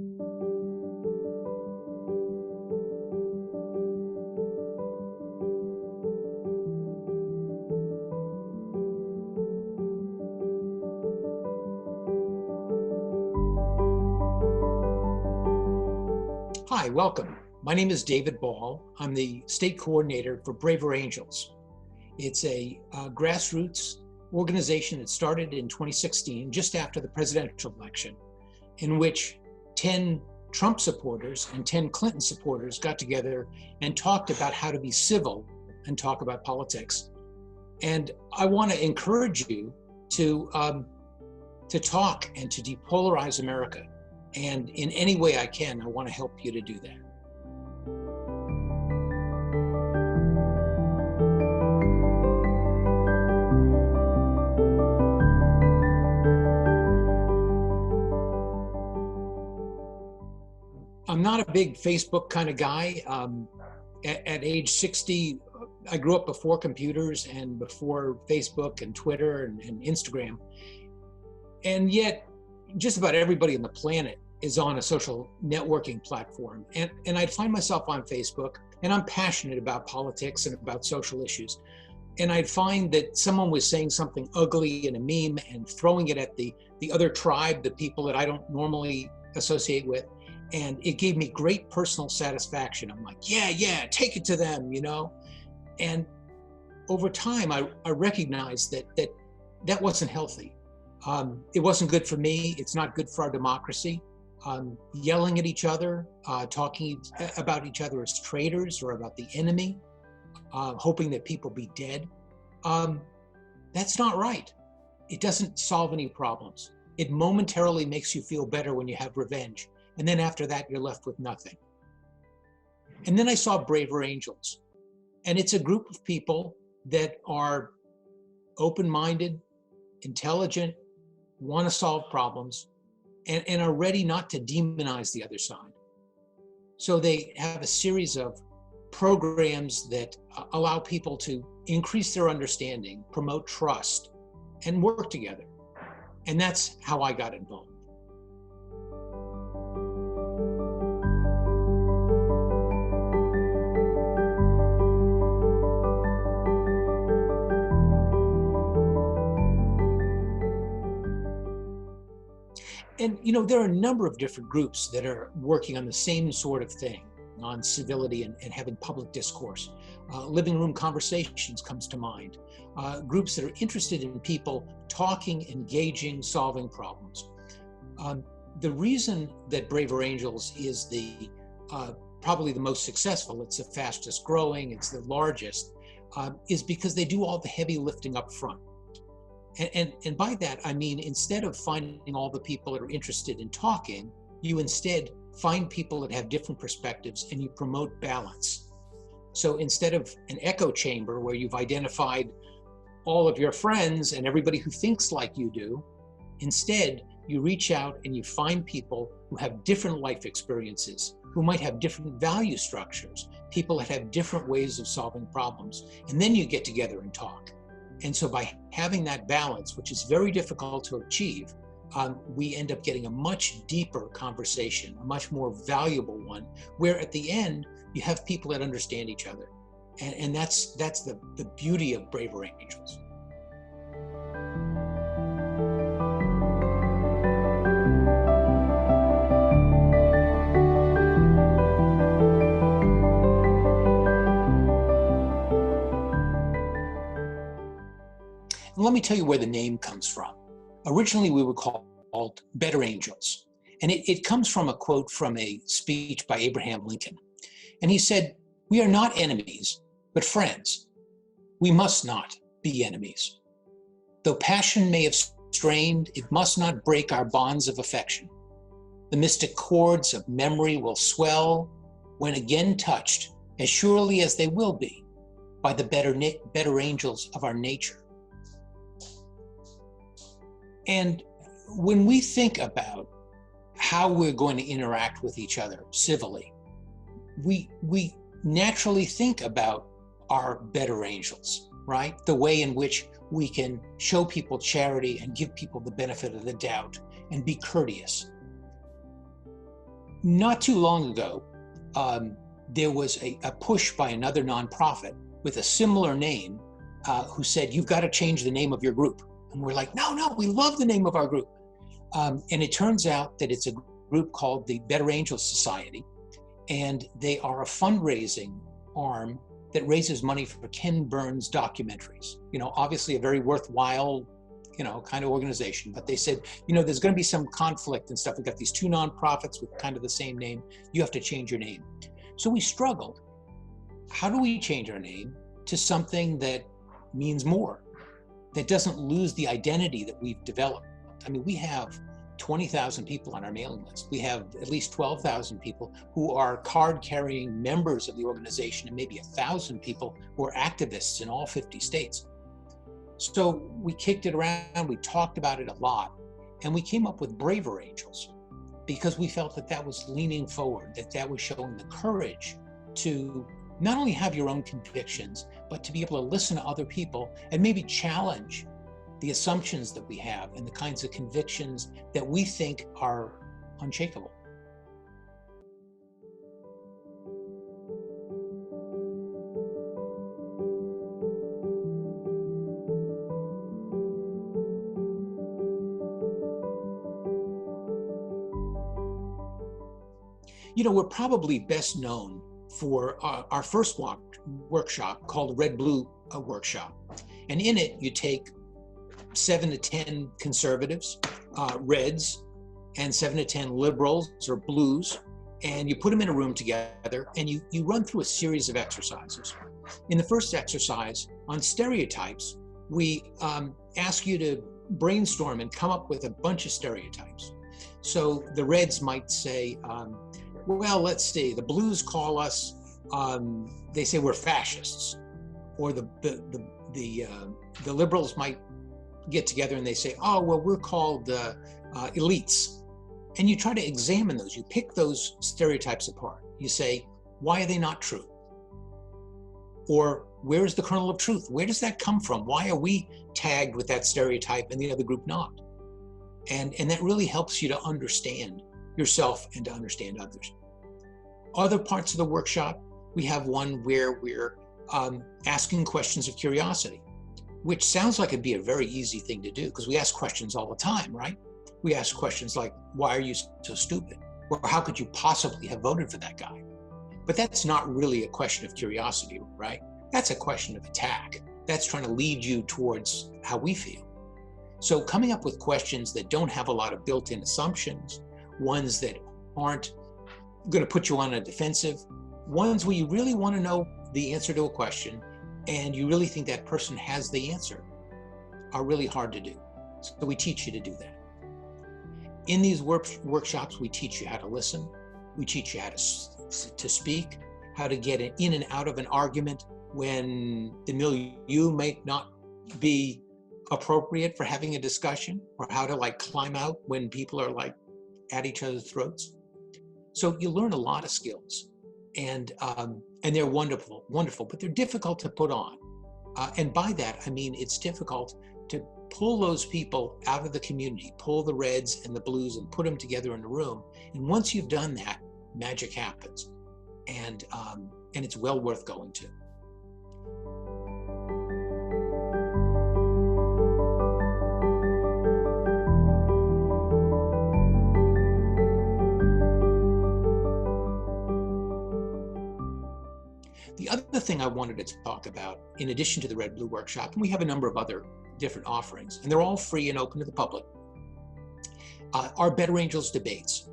Hi, welcome. My name is David Ball. I'm the state coordinator for Braver Angels. It's a grassroots organization that started in 2016, just after the presidential election, in which 10 Trump supporters and 10 Clinton supporters got together and talked about how to be civil and talk about politics. And I want to encourage you to talk and to depolarize America. And in any way I can, I want to help you to do that. I'm not a big Facebook kind of guy. At age 60, I grew up before computers and before Facebook and Twitter and Instagram. And yet, just about everybody on the planet is on a social networking platform. And I'd find myself on Facebook, and I'm passionate about politics and about social issues. And I'd find that someone was saying something ugly in a meme and throwing it at the other tribe, the people that I don't normally associate with. And it gave me great personal satisfaction. I'm like, yeah, take it to them, you know? And over time, I recognized that wasn't healthy. It wasn't good for me. It's not good for our democracy. Yelling at each other, talking about each other as traitors or about the enemy, hoping that people be dead. That's not right. It doesn't solve any problems. It momentarily makes you feel better when you have revenge. And then after that, you're left with nothing. And then I saw Braver Angels. And it's a group of people that are open-minded, intelligent, want to solve problems, and are ready not to demonize the other side. So they have a series of programs that allow people to increase their understanding, promote trust, and work together. And that's how I got involved. And, you know, there are a number of different groups that are working on the same sort of thing, on civility and having public discourse. Living room conversations comes to mind. Groups that are interested in people talking, engaging, solving problems. The reason that Braver Angels is probably the most successful, it's the fastest growing, it's the largest, is because they do all the heavy lifting up front. And by that, I mean, instead of finding all the people that are interested in talking, you instead find people that have different perspectives and you promote balance. So instead of an echo chamber where you've identified all of your friends and everybody who thinks like you do, instead you reach out and you find people who have different life experiences, who might have different value structures, people that have different ways of solving problems, and then you get together and talk. And so by having that balance, which is very difficult to achieve, we end up getting a much deeper conversation, a much more valuable one, where at the end, you have people that understand each other. And that's the beauty of Braver Angels. Let me tell you where the name comes from. Originally, we were called Better Angels. And it comes from a quote from a speech by Abraham Lincoln. And he said, "We are not enemies, but friends. We must not be enemies. Though passion may have strained, it must not break our bonds of affection. The mystic chords of memory will swell when again touched, as surely as they will be, by the better angels of our nature." And when we think about how we're going to interact with each other civilly, we naturally think about our better angels, right? The way in which we can show people charity and give people the benefit of the doubt and be courteous. not too long ago, there was a push by another nonprofit with a similar name who said, you've got to change the name of your group. And we're like, no, we love the name of our group. And it turns out that it's a group called the Better Angels Society. And they are a fundraising arm that raises money for Ken Burns documentaries. Obviously a very worthwhile, kind of organization. But they said, there's going to be some conflict and stuff. We've got these two nonprofits with kind of the same name. You have to change your name. So we struggled. How do we change our name to something that means more, that doesn't lose the identity that we've developed? I mean, we have 20,000 people on our mailing list. We have at least 12,000 people who are card-carrying members of the organization, and maybe 1,000 people who are activists in all 50 states. So we kicked it around, we talked about it a lot, and we came up with Braver Angels because we felt that that was leaning forward, that was showing the courage to not only have your own convictions, but to be able to listen to other people and maybe challenge the assumptions that we have and the kinds of convictions that we think are unshakable. We're probably best known for our first workshop called RedBlue Workshop. And in it, you take 7 to 10 conservatives, reds, and 7 to 10 liberals or blues, and you put them in a room together and you run through a series of exercises. In the first exercise on stereotypes, we ask you to brainstorm and come up with a bunch of stereotypes. So the reds might say, well, let's see, the blues call us, they say we're fascists, or the liberals might get together and they say, oh, well, we're called elites. And you try to examine those. You pick those stereotypes apart. You say, why are they not true? Or where's the kernel of truth? Where does that come from? Why are we tagged with that stereotype and the other group not? And that really helps you to understand yourself and to understand others. Other parts of the workshop, we have one where we're asking questions of curiosity, which sounds like it'd be a very easy thing to do because we ask questions all the time, right? We ask questions like, why are you so stupid? Or how could you possibly have voted for that guy? But that's not really a question of curiosity, right? That's a question of attack. That's trying to lead you towards how we feel. So coming up with questions that don't have a lot of built-in assumptions, ones that aren't going to put you on a defensive, ones where you really want to know the answer to a question and you really think that person has the answer, are really hard to do. So we teach you to do that. In these workshops, we teach you how to listen. We teach you how to speak, how to get in and out of an argument when the milieu may not be appropriate for having a discussion, or how to climb out when people are at each other's throats. So you learn a lot of skills, and they're wonderful, but they're difficult to put on. And by that, I mean it's difficult to pull those people out of the community, pull the reds and the blues and put them together in a room. And once you've done that, magic happens. And it's well worth going to. The other thing I wanted to talk about, in addition to the RedBlue Workshop, and we have a number of other different offerings, and they're all free and open to the public, are Better Angels debates.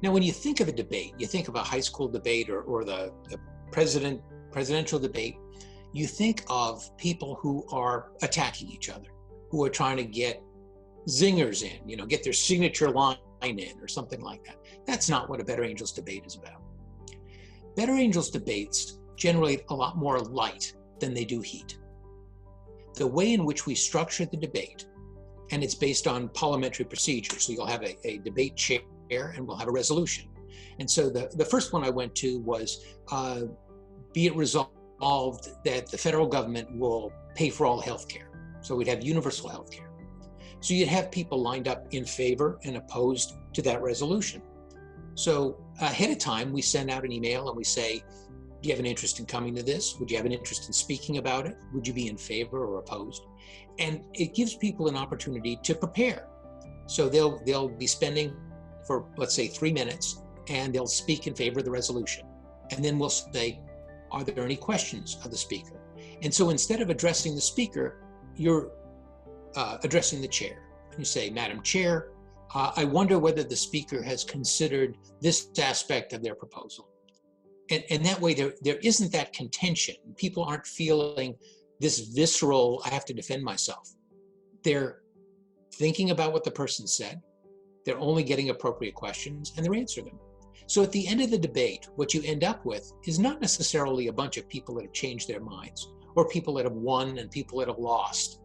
Now, when you think of a debate, you think of a high school debate or the presidential debate, you think of people who are attacking each other, who are trying to get zingers in, get their signature line in or something like that. That's not what a Better Angels debate is about. Better Angels debates generate a lot more light than they do heat. The way in which we structure the debate, and it's based on parliamentary procedure, so you'll have a debate chair and we'll have a resolution. And so the first one I went to was, be it resolved that the federal government will pay for all health care. So we'd have universal health care. So you'd have people lined up in favor and opposed to that resolution. So ahead of time, we send out an email and we say, do you have an interest in coming to this? Would you have an interest in speaking about it? Would you be in favor or opposed? And it gives people an opportunity to prepare. So they'll be spending for, let's say, 3 minutes, and they'll speak in favor of the resolution. And then we'll say, are there any questions of the speaker? And so instead of addressing the speaker, you're addressing the chair. You say, Madam Chair, I wonder whether the speaker has considered this aspect of their proposal. And that way there isn't that contention. People aren't feeling this visceral, I have to defend myself. They're thinking about what the person said. They're only getting appropriate questions and they're answering them. So at the end of the debate, what you end up with is not necessarily a bunch of people that have changed their minds or people that have won and people that have lost,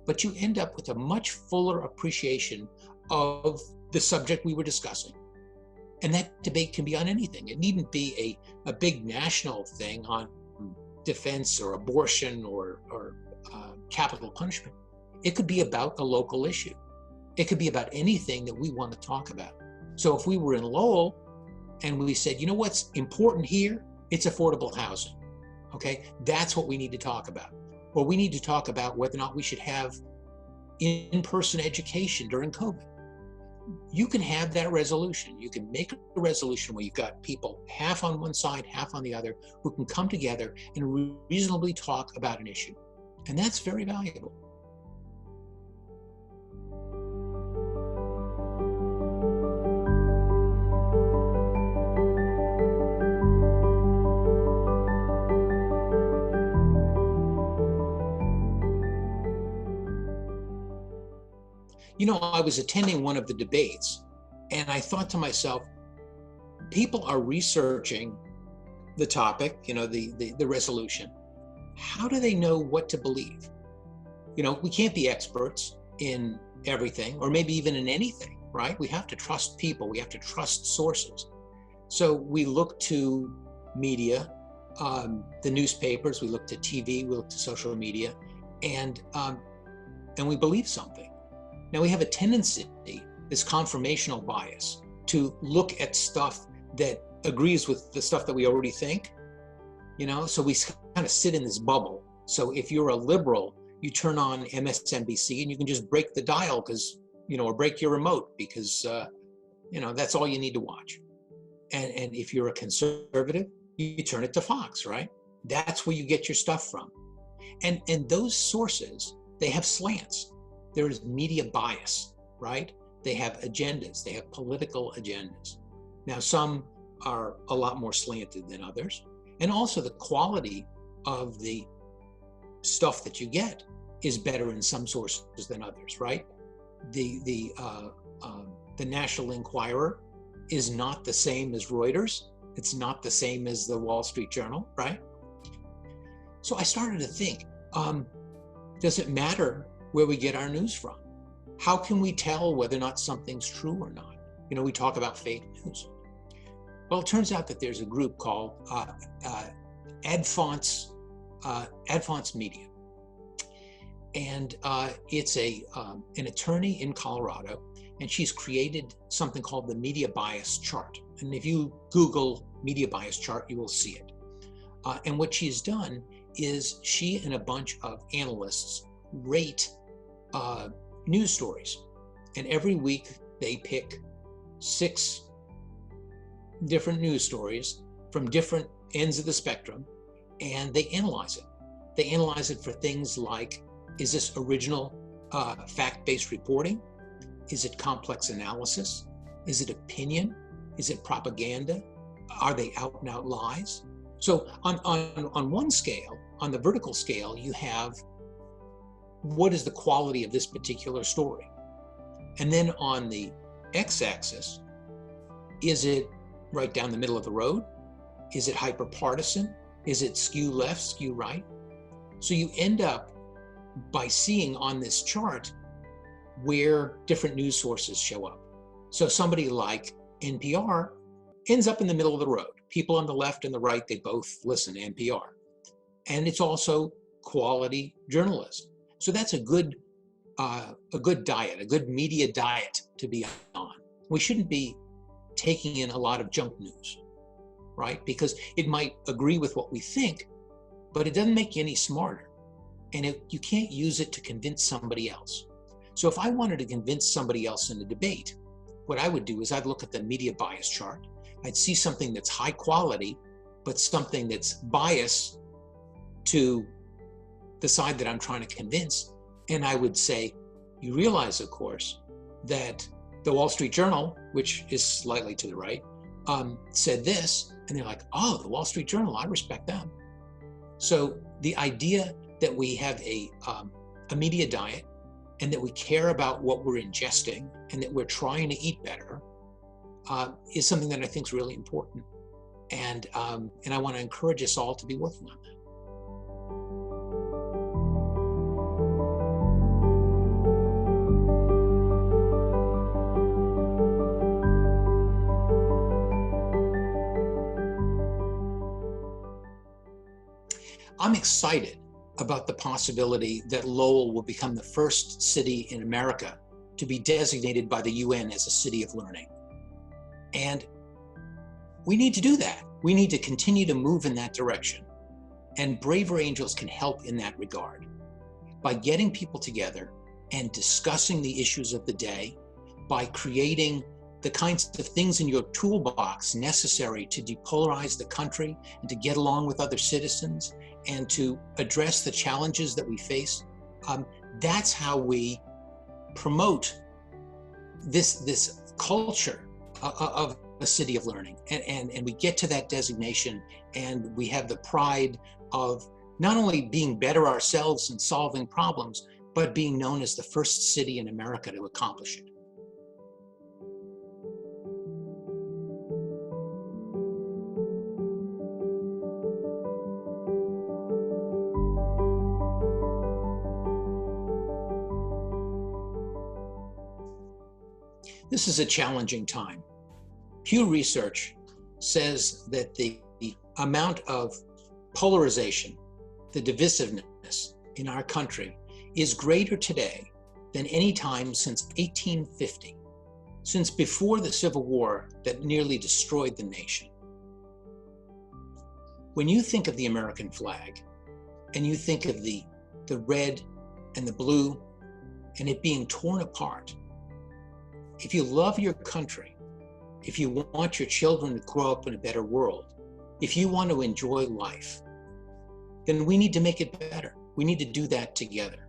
but you end up with a much fuller appreciation of the subject we were discussing. And that debate can be on anything. It needn't be a big national thing on defense or abortion or capital punishment. It could be about a local issue. It could be about anything that we want to talk about. So if we were in Lowell and we said, you know what's important here? It's affordable housing. Okay, that's what we need to talk about. Or we need to talk about whether or not we should have in-person education during COVID. You can have that resolution. You can make a resolution where you've got people half on one side, half on the other, who can come together and reasonably talk about an issue. And that's very valuable. You know, I was attending one of the debates and I thought to myself, people are researching the topic, you know, the resolution. How do they know what to believe? You know, we can't be experts in everything or maybe even in anything, right? We have to trust people. We have to trust sources. So we look to media, the newspapers, we look to TV, we look to social media, and we believe something. Now we have a tendency, this confirmational bias, to look at stuff that agrees with the stuff that we already think, you know, so we kind of sit in this bubble. So if you're a liberal, you turn on MSNBC and you can just break the dial because, you know, or break your remote because, you know, that's all you need to watch. And if you're a conservative, you turn it to Fox, right? That's where you get your stuff from. And those sources, they have slants. There is media bias, right? They have agendas. They have political agendas. Now, some are a lot more slanted than others. And also the quality of the stuff that you get is better in some sources than others, right? The National Enquirer is not the same as Reuters. It's not the same as the Wall Street Journal, right? So I started to think, does it matter where we get our news from? How can we tell whether or not something's true or not? You know, we talk about fake news. Well, it turns out that there's a group called Adfonts Media. And it's an attorney in Colorado, and she's created something called the media bias chart. And if you Google media bias chart, you will see it. And what she's done is she and a bunch of analysts rate news stories. And every week they pick 6 different news stories from different ends of the spectrum, and they analyze it. They analyze it for things like, is this original fact-based reporting? Is it complex analysis? Is it opinion? Is it propaganda? Are they out and out lies? So on one scale, on the vertical scale, you have what is the quality of this particular story? And then on the x-axis, is it right down the middle of the road? Is it hyper-partisan? Is it skew left, skew right? So you end up by seeing on this chart where different news sources show up. So somebody like NPR ends up in the middle of the road. People on the left and the right, they both listen to NPR. And it's also quality journalism. So that's a good diet, a good media diet to be on. We shouldn't be taking in a lot of junk news, right? Because it might agree with what we think, but it doesn't make you any smarter. And you can't use it to convince somebody else. So if I wanted to convince somebody else in a debate, what I would do is I'd look at the media bias chart. I'd see something that's high quality, but something that's biased to the side that I'm trying to convince. And I would say, you realize, of course, that the Wall Street Journal, which is slightly to the right, said this. And they're like, oh, the Wall Street Journal, I respect them. So the idea that we have a media diet and that we care about what we're ingesting and that we're trying to eat better is something that I think is really important. And I want to encourage us all to be working on that. I'm excited about the possibility that Lowell will become the first city in America to be designated by the UN as a city of learning. And we need to do that. We need to continue to move in that direction. And Braver Angels can help in that regard by getting people together and discussing the issues of the day, by creating the kinds of things in your toolbox necessary to depolarize the country and to get along with other citizens and to address the challenges that we face. That's how we promote this culture of a city of learning. And we get to that designation and we have the pride of not only being better ourselves and solving problems, but being known as the first city in America to accomplish it. This is a challenging time. Pew Research says that the amount of polarization, the divisiveness in our country is greater today than any time since 1850, since before the Civil War that nearly destroyed the nation. When you think of the American flag and you think of the red and the blue and it being torn apart, if you love your country, if you want your children to grow up in a better world, if you want to enjoy life, then we need to make it better. We need to do that together.